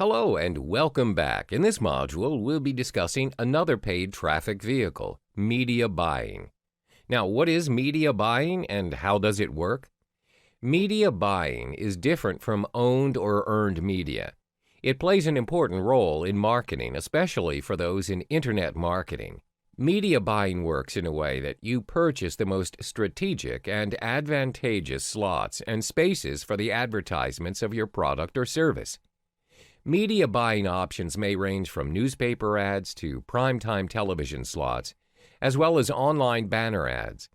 Hello and welcome back. In this module, we'll be discussing another paid traffic vehicle, media buying. Now, what is media buying and how does it work? Media buying is different from owned or earned media. It plays an important role in marketing, especially for those in internet marketing. Media buying works in a way that you purchase the most strategic and advantageous slots and spaces for the advertisements of your product or service. Media buying options may range from newspaper ads to primetime television slots, as well as online banner ads.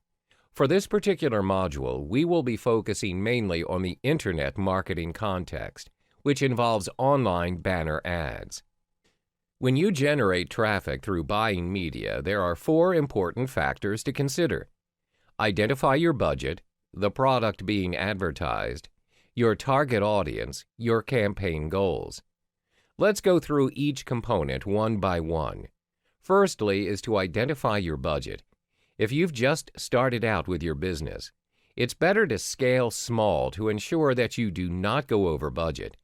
For this particular module, we will be focusing mainly on the internet marketing context, which involves online banner ads. When you generate traffic through buying media, there are four important factors to consider. Identify your budget, the product being advertised, your target audience, your campaign goals. Let's go through each component one by one. Firstly is to identify your budget. If you've just started out with your business, it's better to scale small to ensure that you do not go over budget.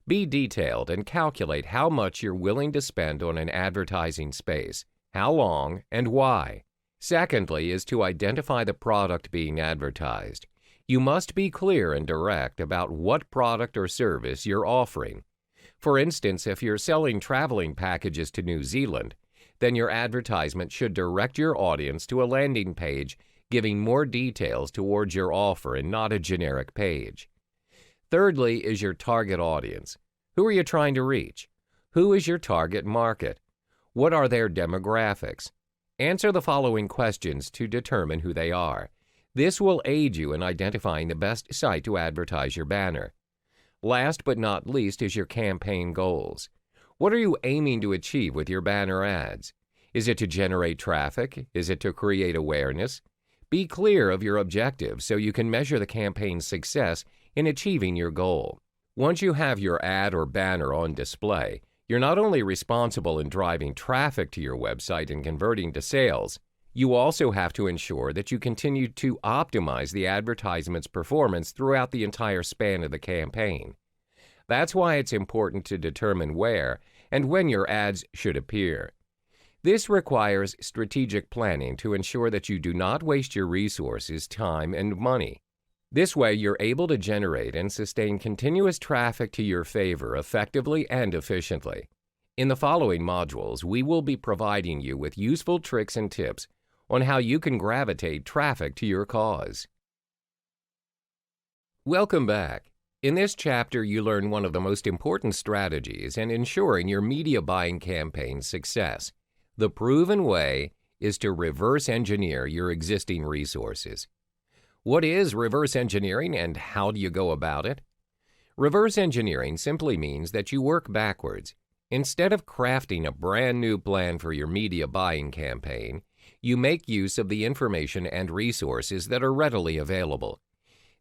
Be detailed and calculate how much you're willing to spend on an advertising space, how long, and why. Secondly is to identify the product being advertised. You must be clear and direct about what product or service you're offering. For instance, if you're selling traveling packages to New Zealand, then your advertisement should direct your audience to a landing page giving more details towards your offer and not a generic page. Thirdly is your target audience. Who are you trying to reach? Who is your target market? What are their demographics? Answer the following questions to determine who they are. This will aid you in identifying the best site to advertise your banner. Last but not least is your campaign goals. What are you aiming to achieve with your banner ads? Is it to generate traffic? Is it to create awareness? Be clear of your objectives so you can measure the campaign's success in achieving your goal. Once you have your ad or banner on display, you're not only responsible in driving traffic to your website and converting to sales, you also have to ensure that you continue to optimize the advertisement's performance throughout the entire span of the campaign. That's why it's important to determine where and when your ads should appear. This requires strategic planning to ensure that you do not waste your resources, time, and money. This way, you're able to generate and sustain continuous traffic to your favor effectively and efficiently. In the following modules, we will be providing you with useful tricks and tips on how you can gravitate traffic to your cause. Welcome back. In this chapter, you learn one of the most important strategies in ensuring your media buying campaign's success. The proven way is to reverse engineer your existing resources. What is reverse engineering and how do you go about it? Reverse engineering simply means that you work backwards. Instead of crafting a brand new plan for your media buying campaign, you make use of the information and resources that are readily available.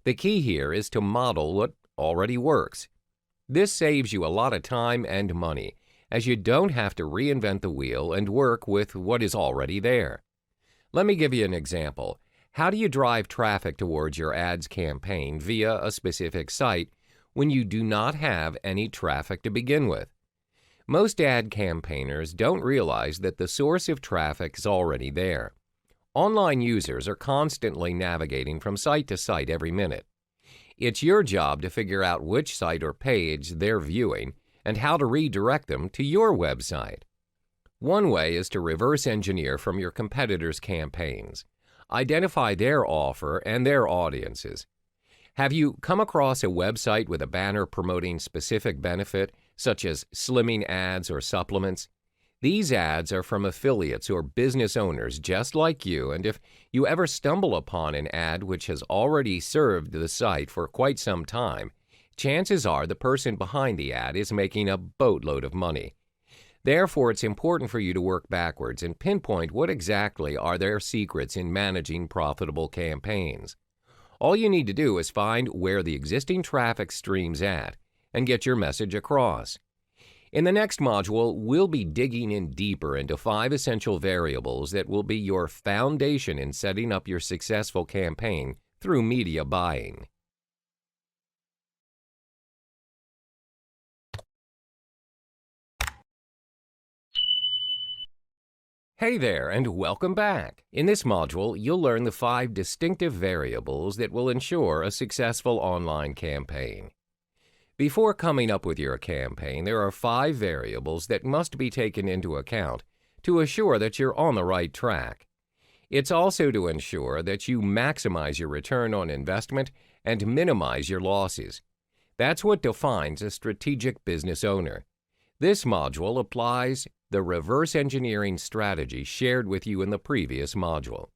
The key here is to model what already works. This saves you a lot of time and money, as you don't have to reinvent the wheel and work with what is already there. Let me give you an example. How do you drive traffic towards your ads campaign via a specific site when you do not have any traffic to begin with? Most ad campaigners don't realize that the source of traffic is already there. Online users are constantly navigating from site to site every minute. It's your job to figure out which site or page they're viewing and how to redirect them to your website. One way is to reverse engineer from your competitors' campaigns. Identify their offer and their audiences. Have you come across a website with a banner promoting specific benefit, such as slimming ads or supplements? These ads are from affiliates or business owners just like you, and if you ever stumble upon an ad which has already served the site for quite some time, chances are the person behind the ad is making a boatload of money. Therefore, it's important for you to work backwards and pinpoint what exactly are their secrets in managing profitable campaigns. All you need to do is find where the existing traffic stream's at and get your message across. In the next module, we'll be digging in deeper into 5 essential variables that will be your foundation in setting up your successful campaign through media buying. Hey there, and welcome back. In this module, you'll learn the 5 distinctive variables that will ensure a successful online campaign. Before coming up with your campaign, there are 5 variables that must be taken into account to assure that you're on the right track. It's also to ensure that you maximize your return on investment and minimize your losses. That's what defines a strategic business owner. This module applies the reverse engineering strategy shared with you in the previous module.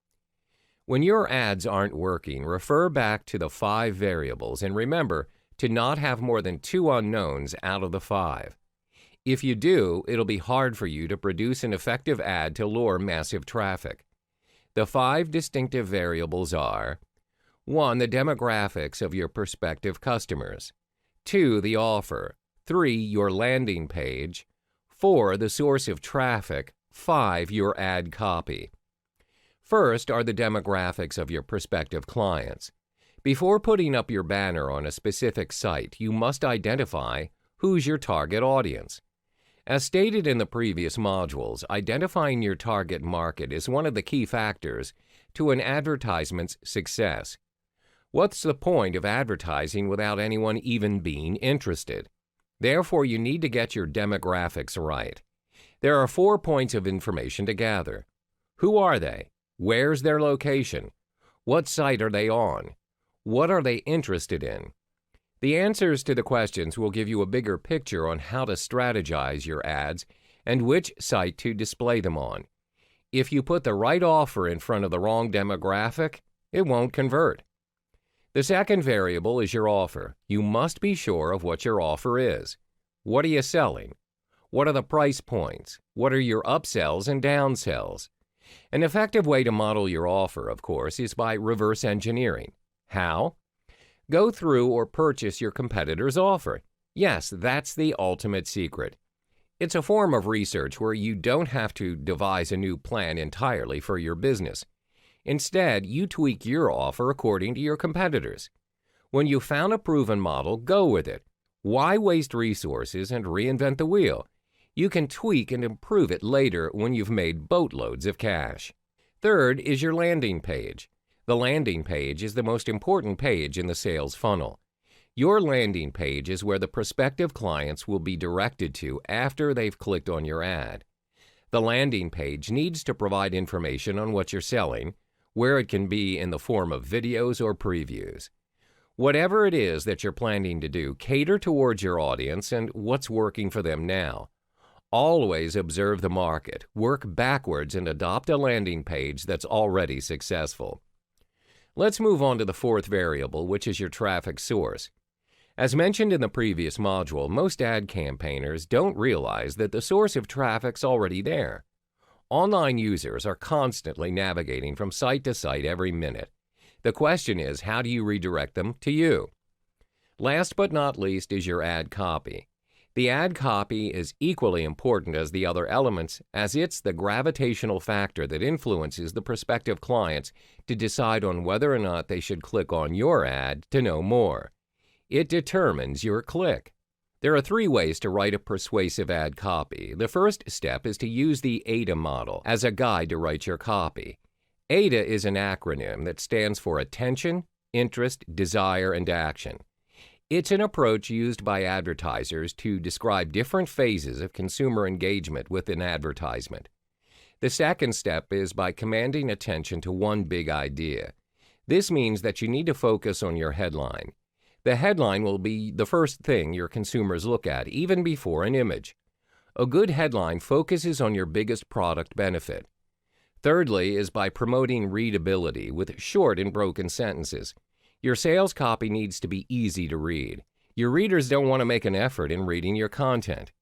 When your ads aren't working, refer back to the 5 variables and remember to not have more than 2 unknowns out of the 5. If you do, it'll be hard for you to produce an effective ad to lure massive traffic. The 5 distinctive variables are: 1. The demographics of your prospective customers. 2. The offer. 3. Your landing page. 4. The source of traffic. 5. Your ad copy. First are the demographics of your prospective clients. Before putting up your banner on a specific site, you must identify who's your target audience. As stated in the previous modules, identifying your target market is one of the key factors to an advertisement's success. What's the point of advertising without anyone even being interested? Therefore, you need to get your demographics right. There are 4 points of information to gather. Who are they? Where's their location? What site are they on? What are they interested in? The answers to the questions will give you a bigger picture on how to strategize your ads and which site to display them on. If you put the right offer in front of the wrong demographic, it won't convert. The second variable is your offer. You must be sure of what your offer is. What are you selling? What are the price points? What are your upsells and downsells? An effective way to model your offer, of course, is by reverse engineering. How? Go through or purchase your competitor's offer. Yes, that's the ultimate secret. It's a form of research where you don't have to devise a new plan entirely for your business. Instead, you tweak your offer according to your competitors. When you found a proven model, go with it. Why waste resources and reinvent the wheel? You can tweak and improve it later when you've made boatloads of cash. Third is your landing page. The landing page is the most important page in the sales funnel. Your landing page is where the prospective clients will be directed to after they've clicked on your ad. The landing page needs to provide information on what you're selling, where it can be in the form of videos or previews. Whatever it is that you're planning to do, cater towards your audience and what's working for them now. Always observe the market, work backwards, and adopt a landing page that's already successful. Let's move on to the 4th variable, which is your traffic source. As mentioned in the previous module, most ad campaigners don't realize that the source of traffic's already there. Online users are constantly navigating from site to site every minute. The question is, how do you redirect them to you? Last but not least is your ad copy. The ad copy is equally important as the other elements, as it's the gravitational factor that influences the prospective clients to decide on whether or not they should click on your ad to know more. It determines your click. There are 3 ways to write a persuasive ad copy. The first step is to use the AIDA model as a guide to write your copy. AIDA is an acronym that stands for Attention, Interest, Desire, and Action. It's an approach used by advertisers to describe different phases of consumer engagement with an advertisement. The second step is by commanding attention to one big idea. This means that you need to focus on your headline. The headline will be the first thing your consumers look at, even before an image. A good headline focuses on your biggest product benefit. Thirdly is by promoting readability with short and broken sentences. Your sales copy needs to be easy to read. Your readers don't want to make an effort in reading your content.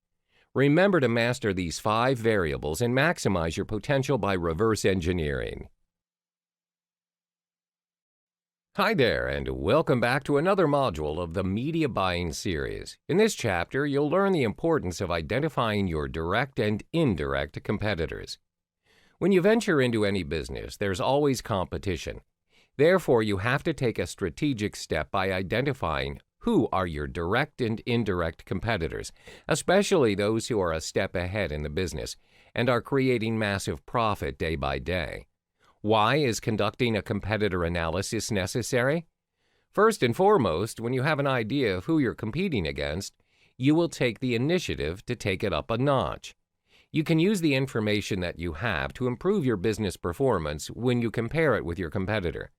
Remember to master these 5 variables and maximize your potential by reverse engineering. Hi there, and welcome back to another module of the Media Buying series. In this chapter, you'll learn the importance of identifying your direct and indirect competitors. When you venture into any business, there's always competition. Therefore, you have to take a strategic step by identifying who are your direct and indirect competitors, especially those who are a step ahead in the business, and are creating massive profit day by day. Why is conducting a competitor analysis necessary? First and foremost, when you have an idea of who you're competing against, you will take the initiative to take it up a notch. You can use the information that you have to improve your business performance when you compare it with your competitor.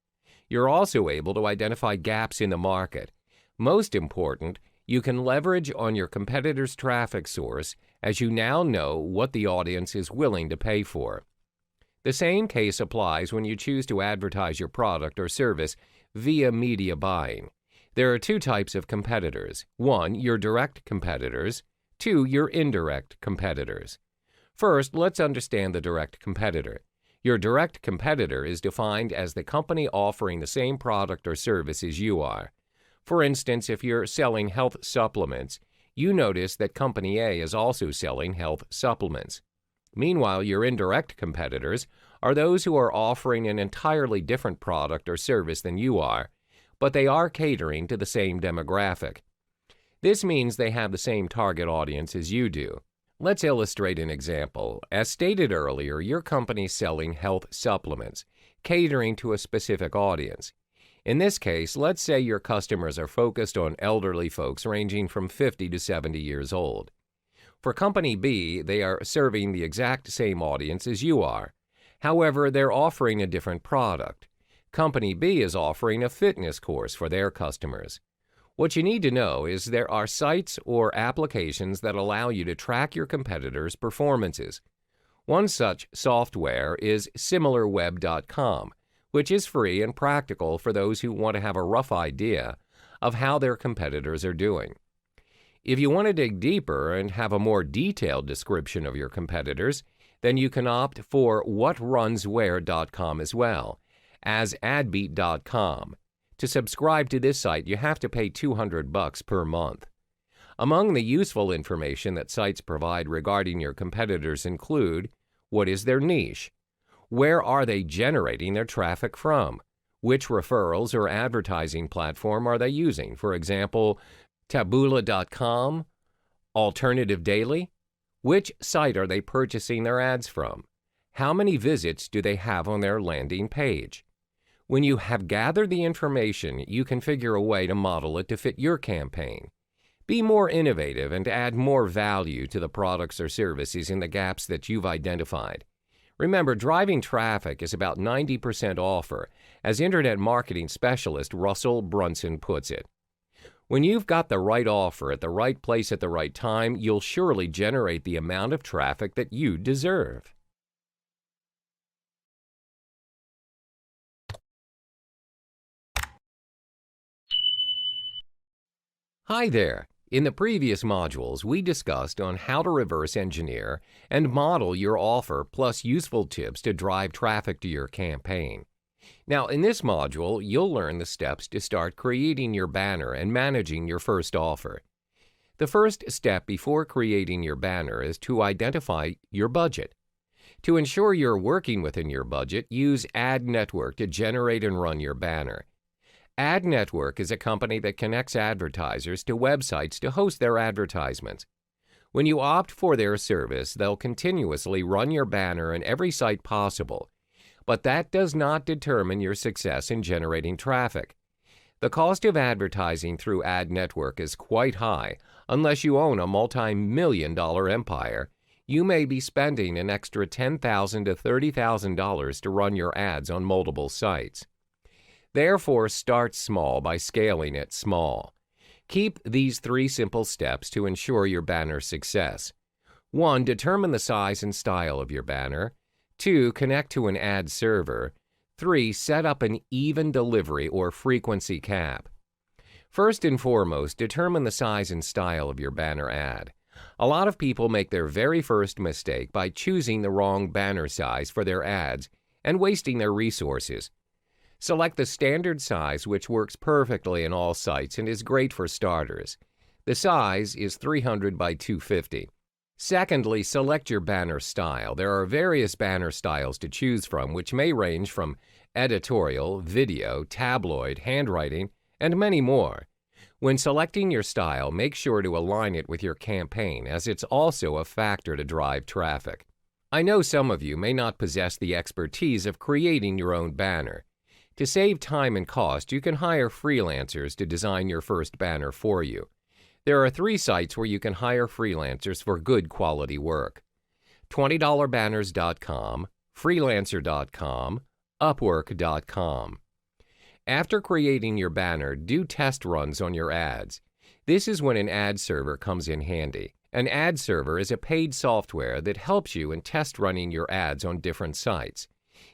You're also able to identify gaps in the market. Most important, you can leverage on your competitor's traffic source as you now know what the audience is willing to pay for. The same case applies when you choose to advertise your product or service via media buying. There are two types of competitors. One, your direct competitors. Two, your indirect competitors. First, let's understand the direct competitor. Your direct competitor is defined as the company offering the same product or service as you are. For instance, if you're selling health supplements, you notice that Company A is also selling health supplements. Meanwhile, your indirect competitors are those who are offering an entirely different product or service than you are, but they are catering to the same demographic. This means they have the same target audience as you do. Let's illustrate an example. As stated earlier, your company is selling health supplements, catering to a specific audience. In this case, let's say your customers are focused on elderly folks ranging from 50 to 70 years old. For Company B, they are serving the exact same audience as you are. However, they're offering a different product. Company B is offering a fitness course for their customers. What you need to know is there are sites or applications that allow you to track your competitors' performances. One such software is SimilarWeb.com, which is free and practical for those who want to have a rough idea of how their competitors are doing. If you want to dig deeper and have a more detailed description of your competitors, then you can opt for WhatRunsWhere.com as well as AdBeat.com. To subscribe to this site, you have to pay $200 per month. Among the useful information that sites provide regarding your competitors include: what is their niche? Where are they generating their traffic from? Which referrals or advertising platform are they using? For example, Taboola.com, Alternative Daily? Which site are they purchasing their ads from? How many visits do they have on their landing page? When you have gathered the information, you can figure a way to model it to fit your campaign. Be more innovative and add more value to the products or services in the gaps that you've identified. Remember, driving traffic is about 90% offer, as Internet marketing specialist Russell Brunson puts it. When you've got the right offer at the right place at the right time, you'll surely generate the amount of traffic that you deserve. Hi there. In the previous modules, we discussed on how to reverse engineer and model your offer plus useful tips to drive traffic to your campaign. Now, in this module, you'll learn the steps to start creating your banner and managing your first offer. The first step before creating your banner is to identify your budget. To ensure you're working within your budget, use Ad Network to generate and run your banner. Ad Network is a company that connects advertisers to websites to host their advertisements. When you opt for their service, they'll continuously run your banner in every site possible. But that does not determine your success in generating traffic. The cost of advertising through Ad Network is quite high. Unless you own a multi-million-dollar empire, you may be spending an extra $10,000 to $30,000 to run your ads on multiple sites. Therefore, start small by scaling it small. Keep these 3 simple steps to ensure your banner's success. 1. Determine the size and style of your banner. 2. Connect to an ad server. 3. Set up an even delivery or frequency cap. First and foremost, determine the size and style of your banner ad. A lot of people make their very first mistake by choosing the wrong banner size for their ads and wasting their resources. Select the standard size, which works perfectly in all sites and is great for starters. The size is 300 by 250. Secondly, select your banner style. There are various banner styles to choose from, which may range from editorial, video, tabloid, handwriting, and many more. When selecting your style, make sure to align it with your campaign, as it's also a factor to drive traffic. I know some of you may not possess the expertise of creating your own banner. To save time and cost, you can hire freelancers to design your first banner for you. There are 3 sites where you can hire freelancers for good quality work: $20banners.com, freelancer.com, upwork.com. After creating your banner, do test runs on your ads. This is when an ad server comes in handy. An ad server is a paid software that helps you in test running your ads on different sites.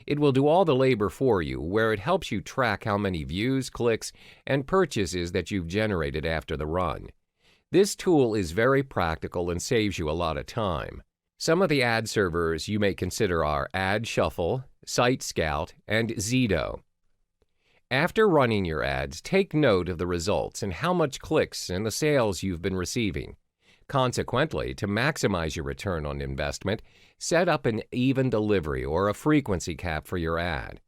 It will do all the labor for you, where it helps you track how many views, clicks, and purchases that you've generated after the run. This tool is very practical and saves you a lot of time. Some of the ad servers you may consider are Ad Shuffle, Site Scout, and Zito. After running your ads, take note of the results and how much clicks and the sales you've been receiving. Consequently, to maximize your return on investment, set up an even delivery or a frequency cap for your ad.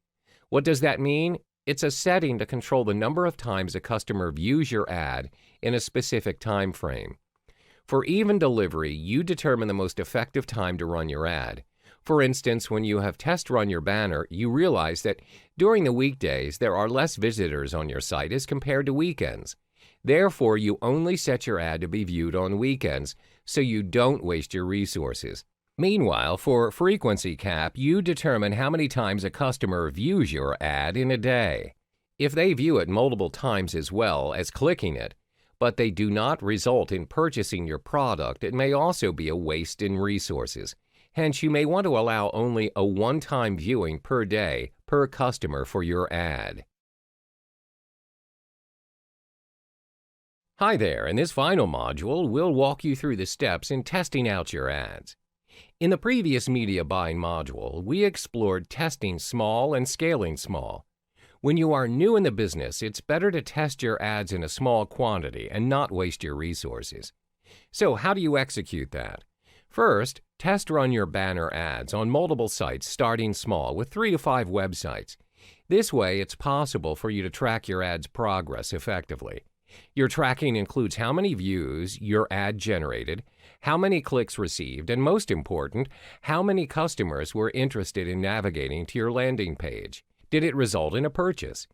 What does that mean? It's a setting to control the number of times a customer views your ad in a specific time frame. For even delivery, you determine the most effective time to run your ad. For instance, when you have test run your banner, you realize that during the weekdays there are less visitors on your site as compared to weekends. Therefore, you only set your ad to be viewed on weekends, so you don't waste your resources. Meanwhile, for frequency cap, you determine how many times a customer views your ad in a day. If they view it multiple times as well as clicking it, but they do not result in purchasing your product, it may also be a waste in resources. Hence, you may want to allow only a one-time viewing per day per customer for your ad. Hi there, in this final module, we'll walk you through the steps in testing out your ads. In the previous media buying module, we explored testing small and scaling small. When you are new in the business, it's better to test your ads in a small quantity and not waste your resources. So how do you execute that? First, test run your banner ads on multiple sites starting small with 3 to 5 websites. This way, it's possible for you to track your ad's progress effectively. Your tracking includes how many views your ad generated, how many clicks received, and most important, how many customers were interested in navigating to your landing page. Did it result in a purchase?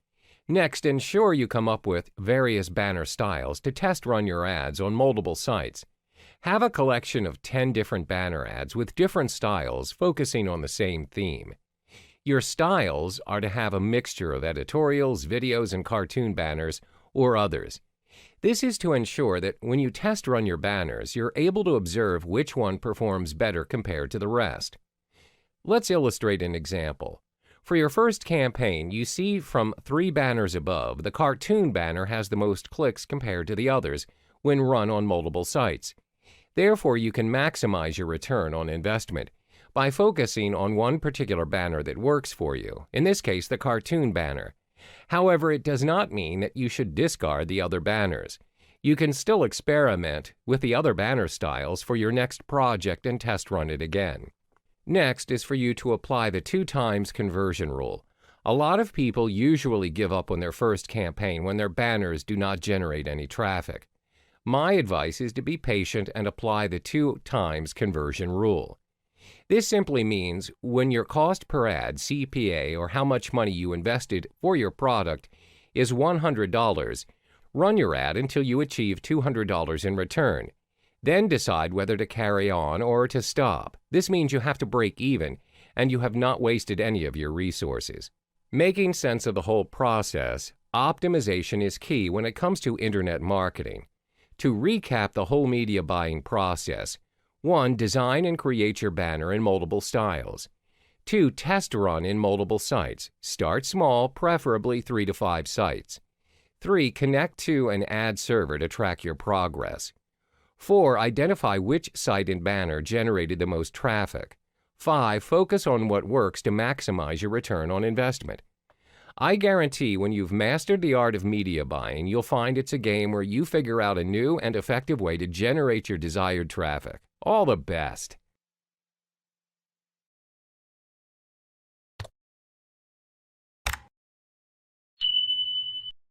Next, ensure you come up with various banner styles to test run your ads on multiple sites. Have a collection of 10 different banner ads with different styles focusing on the same theme. Your styles are to have a mixture of editorials, videos, and cartoon banners, or others. This is to ensure that when you test run your banners, you're able to observe which one performs better compared to the rest. Let's illustrate an example. For your first campaign, you see from 3 banners above, the cartoon banner has the most clicks compared to the others when run on multiple sites. Therefore, you can maximize your return on investment by focusing on one particular banner that works for you, in this case, the cartoon banner. However, it does not mean that you should discard the other banners. You can still experiment with the other banner styles for your next project and test run it again. Next is for you to apply the 2 times conversion rule. A lot of people usually give up on their first campaign when their banners do not generate any traffic. My advice is to be patient and apply the 2 times conversion rule. This simply means when your cost per ad, CPA, or how much money you invested for your product is $100, run your ad until you achieve $200 in return. Then decide whether to carry on or to stop. This means you have to break even, and you have not wasted any of your resources. Making sense of the whole process, optimization is key when it comes to internet marketing. To recap the whole media buying process: 1. Design and create your banner in multiple styles. 2. Test run in multiple sites. Start small, preferably 3 to 5 sites. 3. Connect to an ad server to track your progress. 4. Identify which site and banner generated the most traffic. 5. Focus on what works to maximize your return on investment. I guarantee when you've mastered the art of media buying, you'll find it's a game where you figure out a new and effective way to generate your desired traffic. All the best.